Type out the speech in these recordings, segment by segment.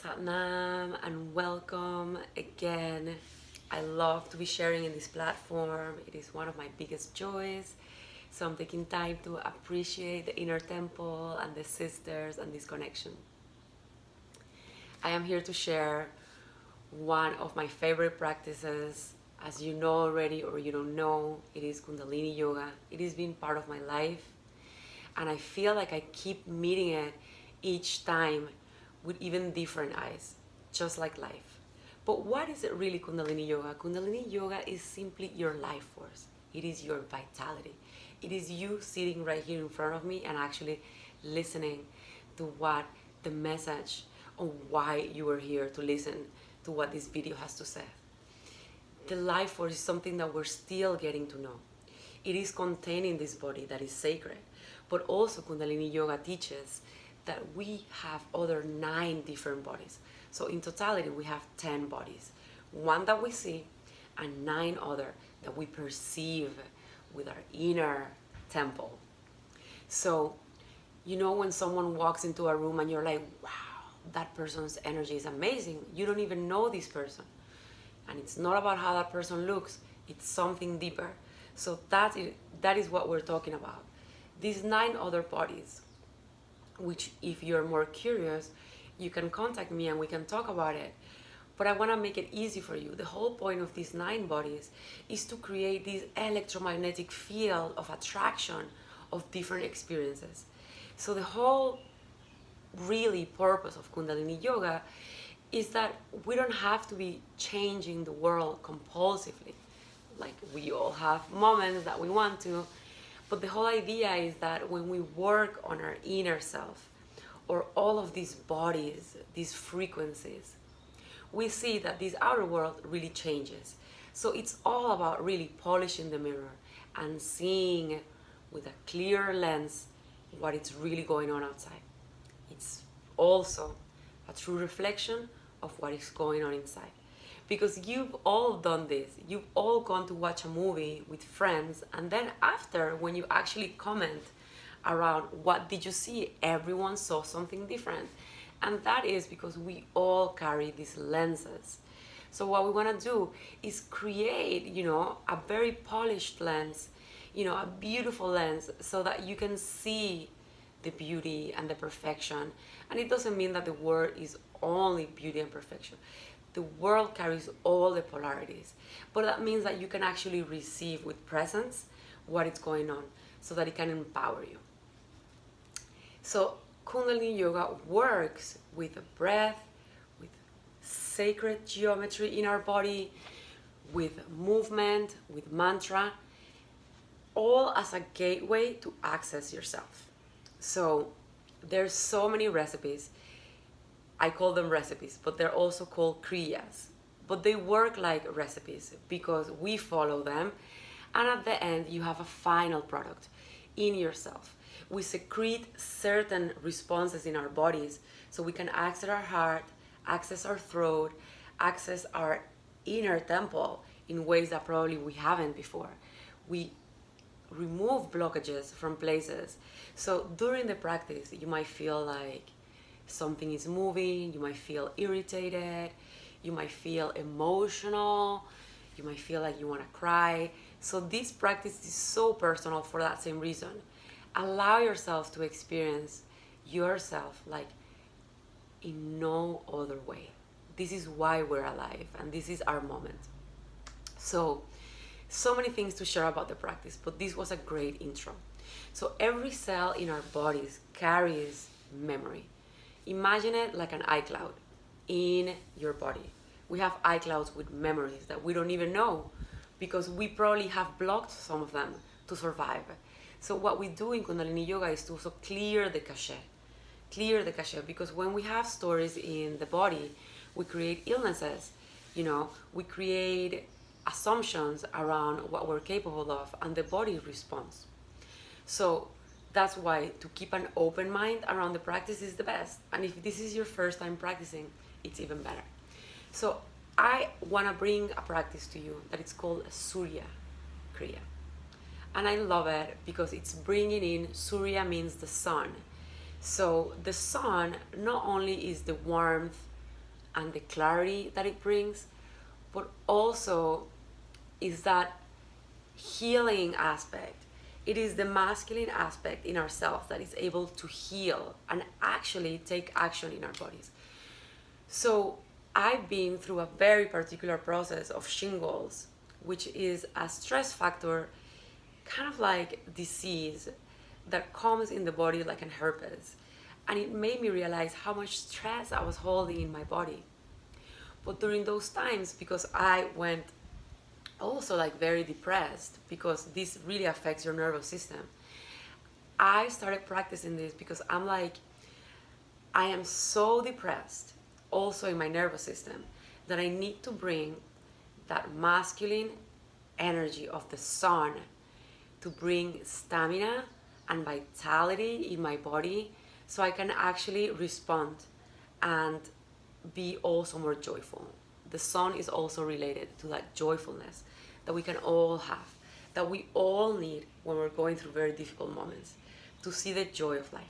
Satnam and welcome again. I love to be sharing in this platform. It is one of my biggest joys. So I'm taking time to appreciate the inner temple and the sisters and this connection. I am here to share one of my favorite practices. As you know already or you don't know, it is Kundalini Yoga. It has been part of my life and I feel like I keep meeting it each time with even different eyes, just like life. But what is it really, Kundalini Yoga? Kundalini Yoga is simply your life force. It is your vitality. It is you sitting right here in front of me and actually listening to what the message on why you are here to listen to what this video has to say. The life force is something that we're still getting to know. It is contained in this body that is sacred. But also Kundalini Yoga teaches that we have other 9 different bodies. So in totality, we have 10 bodies. 1 that we see and 9 other that we perceive with our inner temple. So, you know when someone walks into a room and you're like, wow, that person's energy is amazing. You don't even know this person. And it's not about how that person looks, it's something deeper. So that is what we're talking about. These 9 other bodies, which if you're more curious, you can contact me and we can talk about it. But I want to make it easy for you. The whole point of these 9 bodies is to create this electromagnetic field of attraction of different experiences. So the whole really purpose of Kundalini Yoga is that we don't have to be changing the world compulsively. Like we all have moments that we want to, but the whole idea is that when we work on our inner self, or all of these bodies, these frequencies, we see that this outer world really changes. So it's all about really polishing the mirror and seeing with a clear lens what is really going on outside. It's also a true reflection of what is going on inside. Because you've all done this. You've all gone to watch a movie with friends, and then after, when you actually comment around what did you see, everyone saw something different. And that is because we all carry these lenses. So what we want to do is create, a very polished lens, a beautiful lens, so that you can see the beauty and the perfection. And it doesn't mean that the world is only beauty and perfection. The world carries all the polarities, but that means that you can actually receive with presence what is going on so that it can empower you. So Kundalini Yoga works with the breath, with sacred geometry in our body, with movement, with mantra, all as a gateway to access yourself. So there's so many recipes. I call them recipes, but they're also called Kriyas. But they work like recipes because we follow them, and at the end you have a final product in yourself. We secrete certain responses in our bodies so we can access our heart, access our throat, access our inner temple in ways that probably we haven't before. We remove blockages from places. So during the practice, you might feel like something is moving, you might feel irritated, you might feel emotional, you might feel like you want to cry. So this practice is so personal for that same reason. Allow yourself to experience yourself like in no other way. This is why we're alive and this is our moment. So many things to share about the practice, but this was a great intro. So every cell in our bodies carries memory. Imagine it like an iCloud in your body. We have iClouds with memories that we don't even know because we probably have blocked some of them to survive. So what we do in Kundalini Yoga is to also clear the cache, because when we have stories in the body, we create illnesses, we create assumptions around what we're capable of, and the body responds. So that's why to keep an open mind around the practice is the best. And if this is your first time practicing, it's even better. So I want to bring a practice to you that it's called Surya Kriya. And I love it because it's bringing in, Surya means the sun. So the sun not only is the warmth and the clarity that it brings, but also is that healing aspect. It is the masculine aspect in ourselves that is able to heal and actually take action in our bodies. So I've been through a very particular process of shingles, which is a stress factor, kind of like disease that comes in the body like an herpes. And it made me realize how much stress I was holding in my body. But during those times, because I went also like very depressed, because this really affects your nervous system, I started practicing this because I'm like, I am so depressed also in my nervous system that I need to bring that masculine energy of the sun to bring stamina and vitality in my body so I can actually respond and be also more joyful. The sun is also related to that joyfulness that we can all have, that we all need when we're going through very difficult moments, to see the joy of life.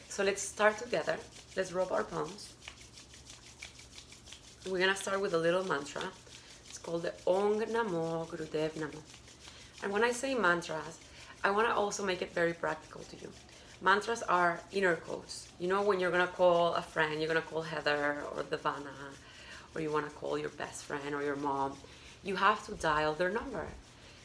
So let's start together. Let's rub our palms. We're gonna start with a little mantra. It's called the Ong Namo Gurudev Namo. And when I say mantras, I wanna also make it very practical to you. Mantras are inner codes. You know, when you're gonna call a friend, you're gonna call Heather or Devana, or you wanna call your best friend or your mom, you have to dial their number.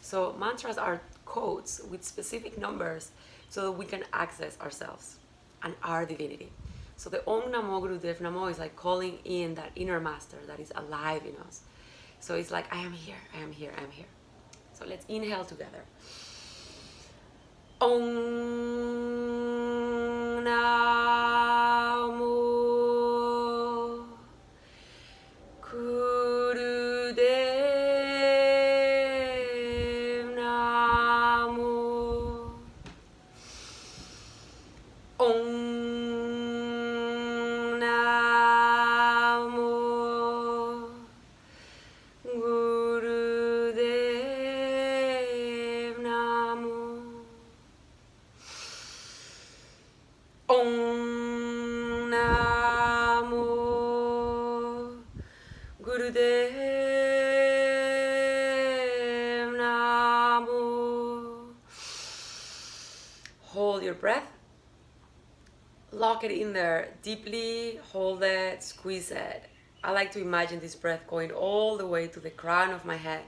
So mantras are codes with specific numbers so that we can access ourselves and our divinity. So the Om Namo Gurudev Namo is like calling in that inner master that is alive in us. So it's like, I am here, I am here, I am here. So let's inhale together. Om Namo Gurudev Namo. Om Namo Gurudev Namo. Om Namo Gurudev Namo. Hold your breath. Lock it in there deeply, hold it, squeeze it. I like to imagine this breath going all the way to the crown of my head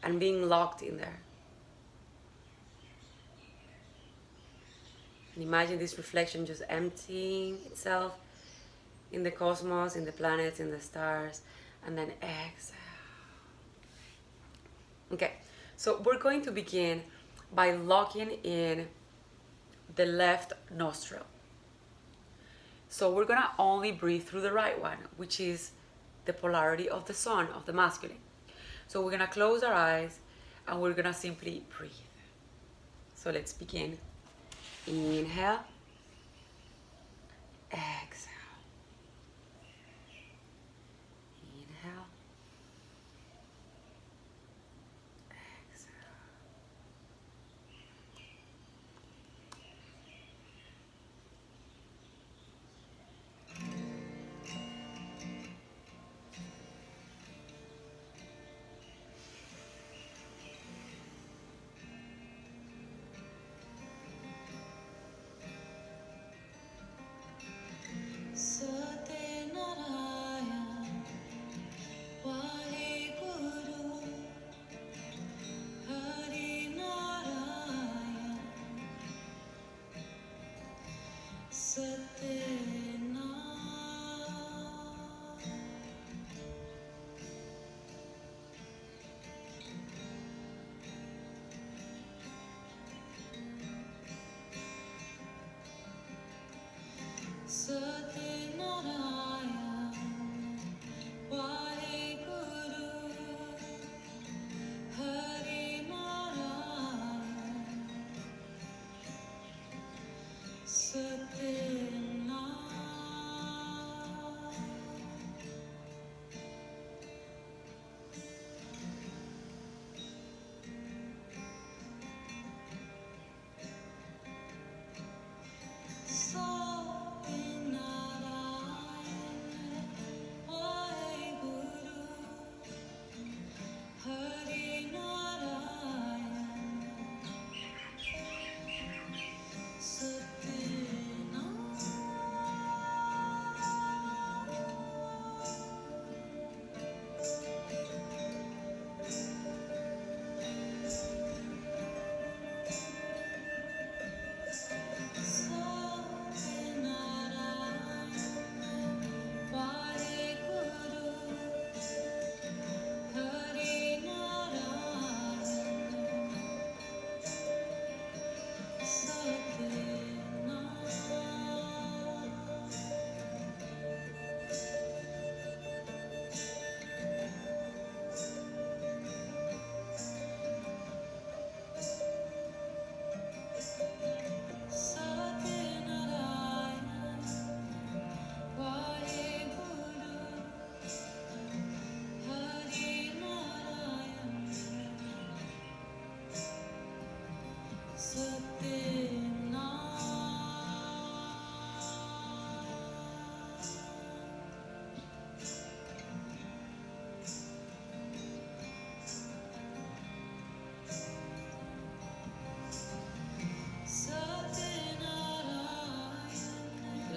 and being locked in there. And imagine this reflection just emptying itself in the cosmos, in the planets, in the stars, and then exhale. Okay, so we're going to begin by locking in the left nostril. So we're gonna only breathe through the right one, which is the polarity of the sun, of the masculine. So we're gonna close our eyes and we're gonna simply breathe. So let's begin. Inhale, exhale. Inhale, exhale.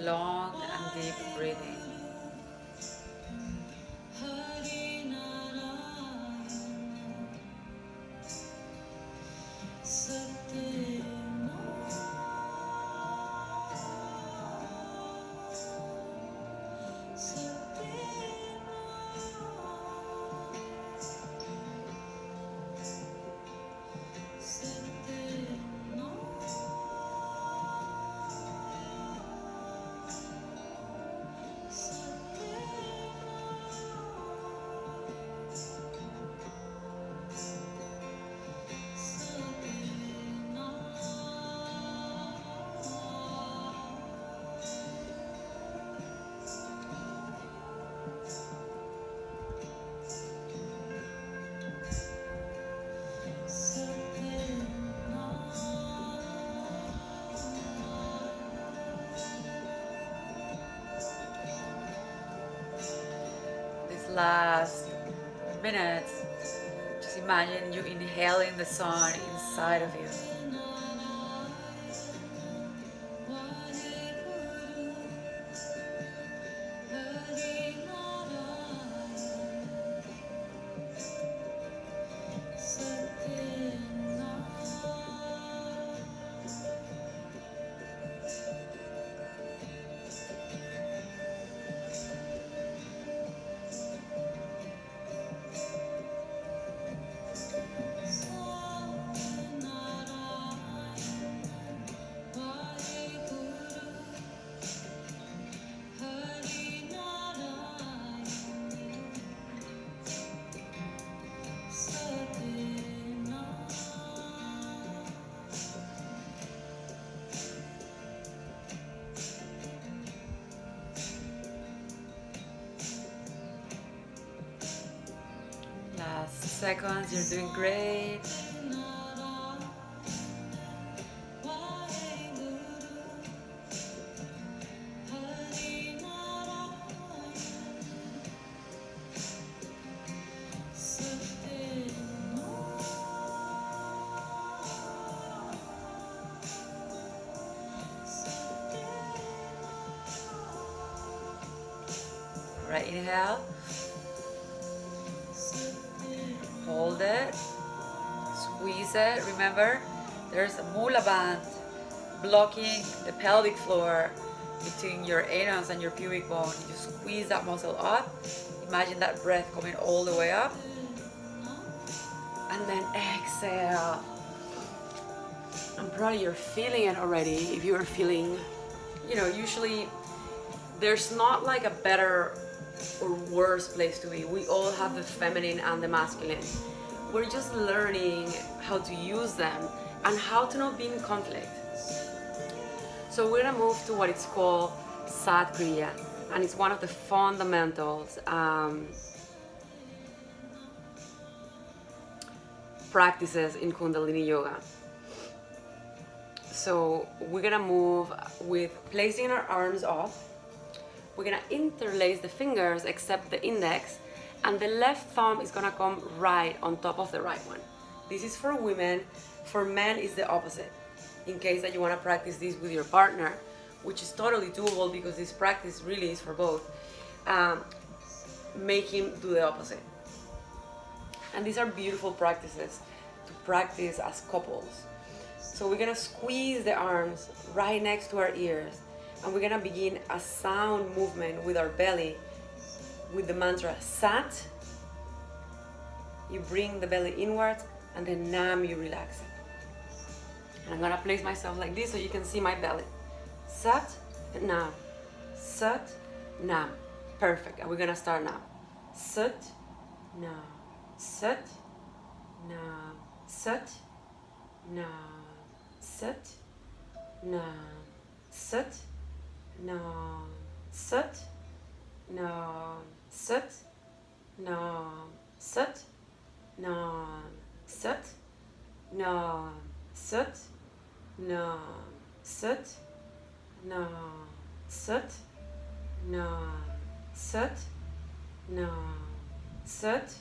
long and deep breathing. Last minutes, just imagine you inhaling the sun inside of you. Seconds, you're doing great. Right, inhale. Hold it, squeeze it. Remember, there's a mula band blocking the pelvic floor between your anus and your pubic bone. You squeeze that muscle up. Imagine that breath coming all the way up. And then exhale. And probably you're feeling it already. If you're feeling, usually there's not like a better or worse place to be. We all have the feminine and the masculine. We're just learning how to use them and how to not be in conflict. So we're gonna move to what it's called Sat Kriya, and it's one of the fundamentals practices in Kundalini Yoga. So we're gonna move with placing our arms up. We're gonna interlace the fingers except the index, and the left thumb is gonna come right on top of the right one. This is for women. For men, it's the opposite. In case that you wanna practice this with your partner, which is totally doable because this practice really is for both, make him do the opposite. And these are beautiful practices to practice as couples. So we're gonna squeeze the arms right next to our ears, and we're gonna begin a sound movement with our belly with the mantra Sat. You bring the belly inwards, and then Nam, you relax it. And I'm gonna place myself like this so you can see my belly. Sat, Nam, Sat, Nam. Perfect, and we're gonna start now. Sat, Nam, Sat, Nam, Sat, Nam, Sat, Nam, Sat, Nam, Sat, Nam, Sat, Nam, Sat, Nam, Sat, Nam, Sat, Nam, Sat, Nam, Sat, Nam, Sat, Nam, Sat,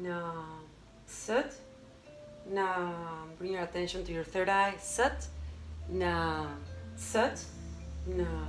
Nam, Sat, Nam. Bring your attention to your third eye. Sat, Nam, Sat, Nam,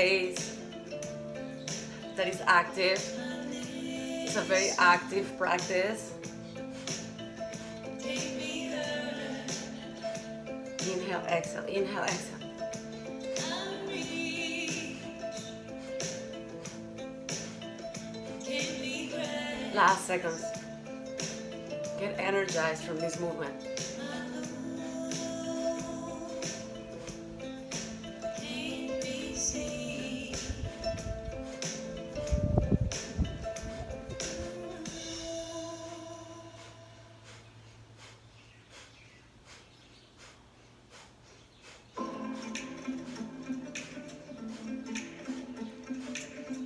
space that is active. It's a very active practice. Inhale, exhale, inhale, exhale. Last seconds. Get energized from this movement.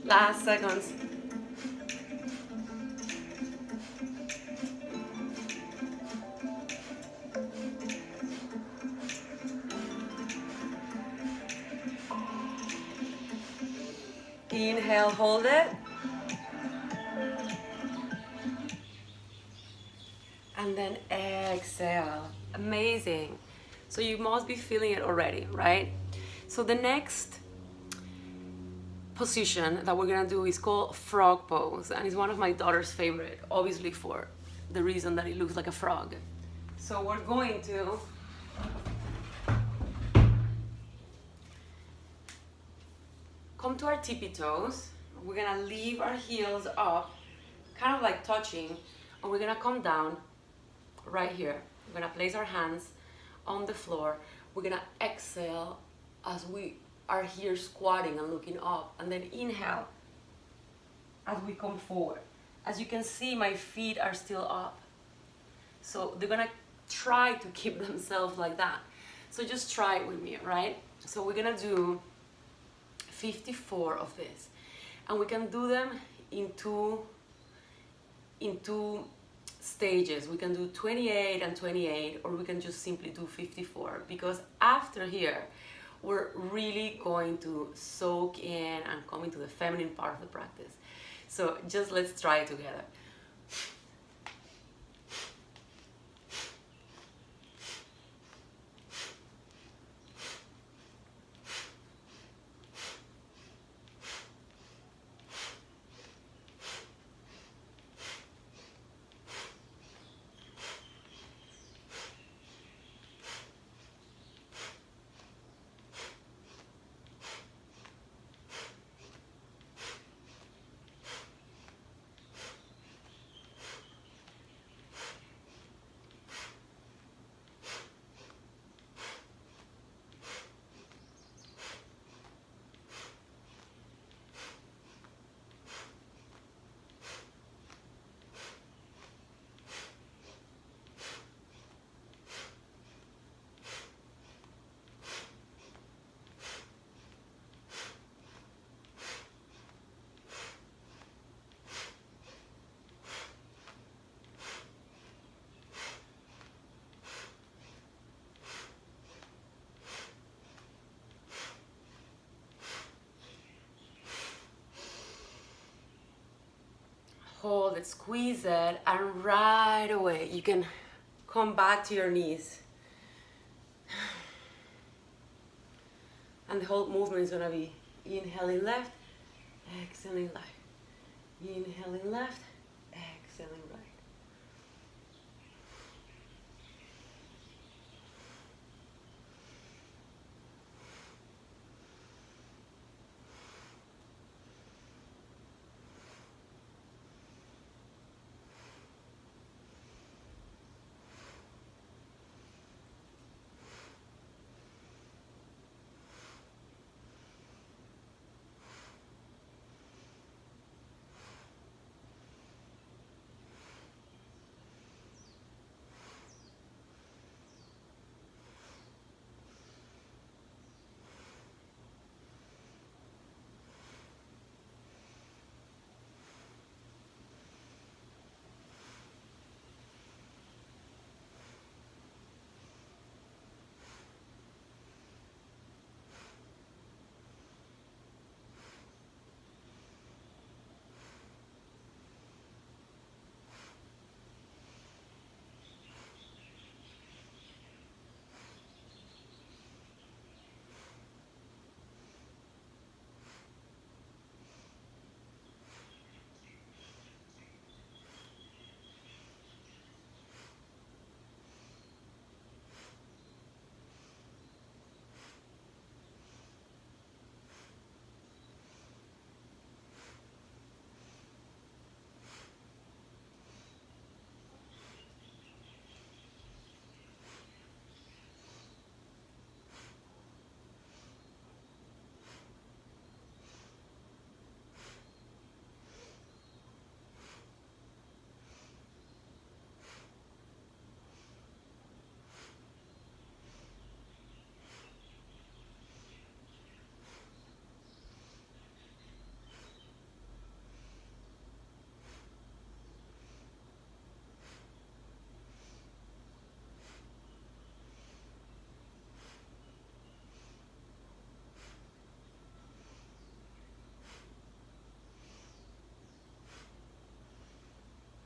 Last seconds. Inhale, hold it. And then exhale. Amazing. So you must be feeling it already, right? So the next position that we're gonna do is called frog pose, and it's one of my daughter's favorite, obviously for the reason that it looks like a frog. So we're going to come to our tippy toes. We're gonna leave our heels up, kind of like touching, and we're gonna come down right here. We're gonna place our hands on the floor. We're gonna exhale as we are here squatting and looking up, and then inhale as we come forward. As you can see, my feet are still up. So they're gonna try to keep themselves like that. So just try it with me, right? So we're gonna do 54 of this. And we can do them in two stages. We can do 28 and 28, or we can just simply do 54, because after here we're really going to soak in and come into the feminine part of the practice. So just let's try it together. Hold it, squeeze it, and right away you can come back to your knees. And the whole movement is gonna be inhaling left, exhaling right. Inhaling left, exhaling right.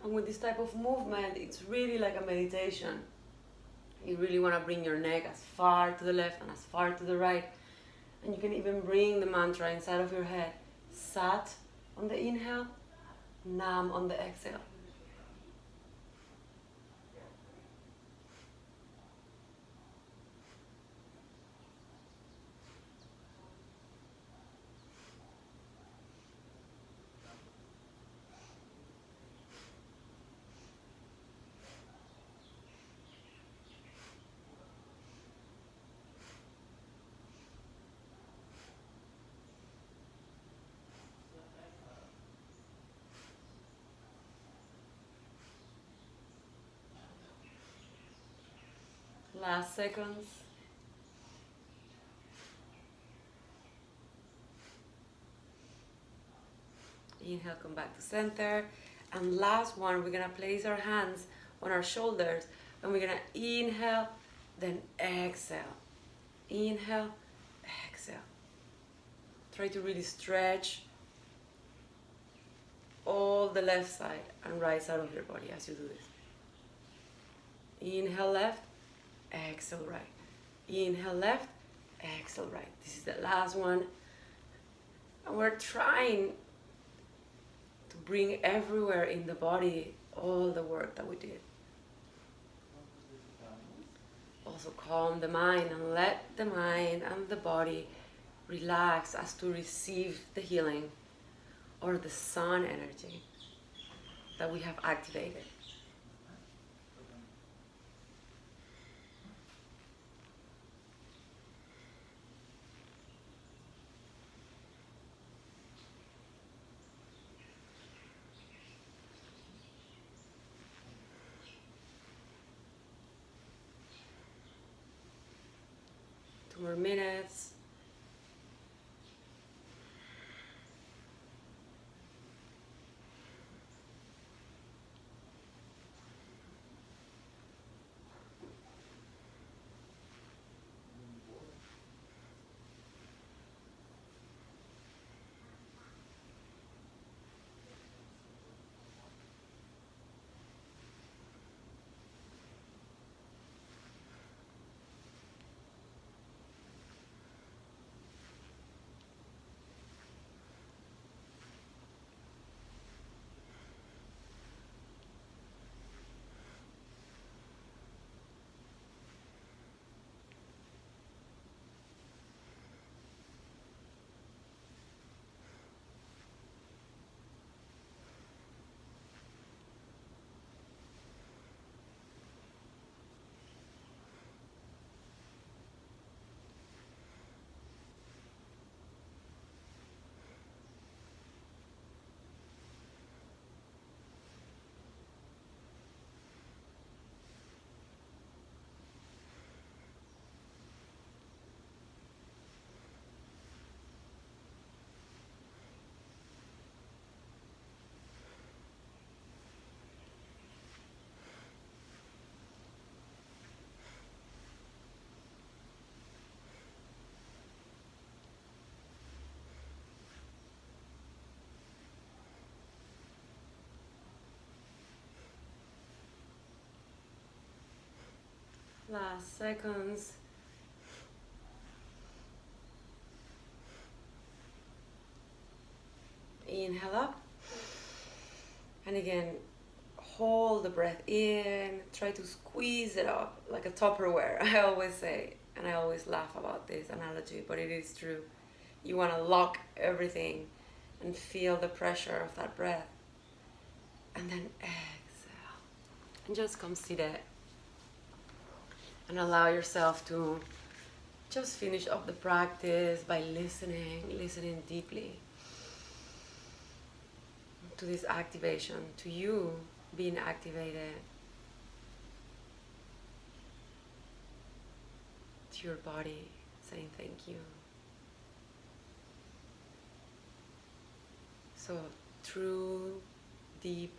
And with this type of movement, it's really like a meditation. You really want to bring your neck as far to the left and as far to the right. And you can even bring the mantra inside of your head. Sat on the inhale, Nam on the exhale. Last seconds. Inhale, come back to center. And last one, we're gonna place our hands on our shoulders and we're gonna inhale, then exhale. Inhale, exhale. Try to really stretch all the left side and right side of your body as you do this. Inhale left, exhale right. Inhale left, exhale right. This is the last one. And we're trying to bring everywhere in the body all the work that we did. Also calm the mind and let the mind and the body relax as to receive the healing or the sun energy that we have activated. Two more minutes. Last seconds. Inhale up. And again, hold the breath in. Try to squeeze it up like a Tupperware, I always say. And I always laugh about this analogy, but it is true. You want to lock everything and feel the pressure of that breath. And then exhale. And just come seated. And allow yourself to just finish up the practice by listening deeply to this activation, to you being activated, to your body saying thank you. So true, deep,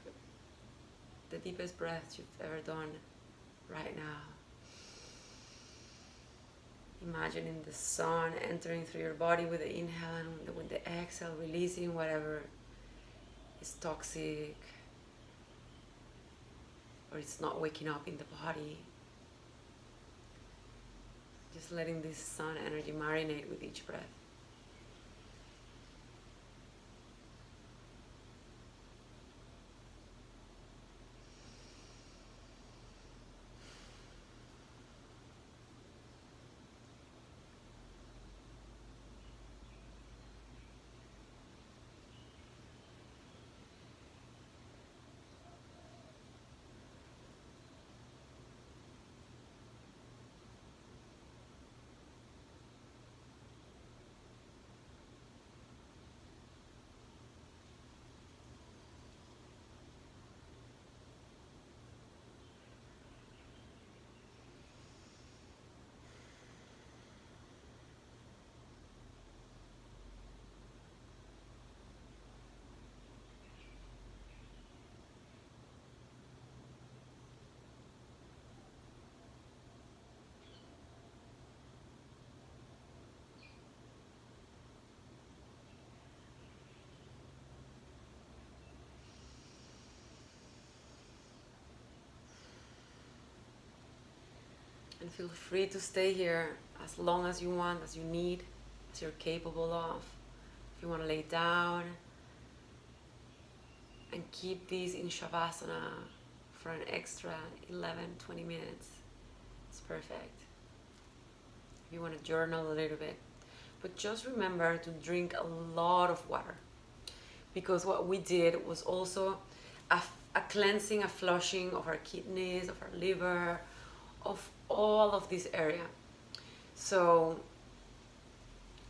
the deepest breath you've ever done right now. Imagining the sun entering through your body with the inhale and with the exhale, releasing whatever is toxic, or it's not waking up in the body. Just letting this sun energy marinate with each breath. And feel free to stay here as long as you want, as you need, as you're capable of. If you want to lay down, and keep these in Shavasana for an extra 11-20 minutes. It's perfect. If you want to journal a little bit. But just remember to drink a lot of water, because what we did was also a cleansing, a flushing of our kidneys, of our liver, of all of this area. So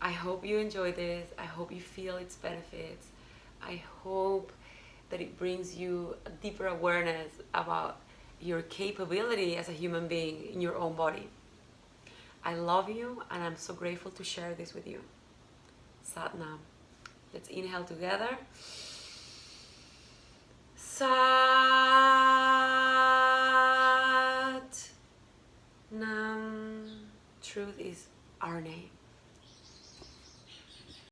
I hope you enjoy this. I hope you feel its benefits. I hope that it brings you a deeper awareness about your capability as a human being in your own body. I love you, and I'm so grateful to share this with you. Sat Nam. Let's inhale together. Sat Nam. Truth is our name.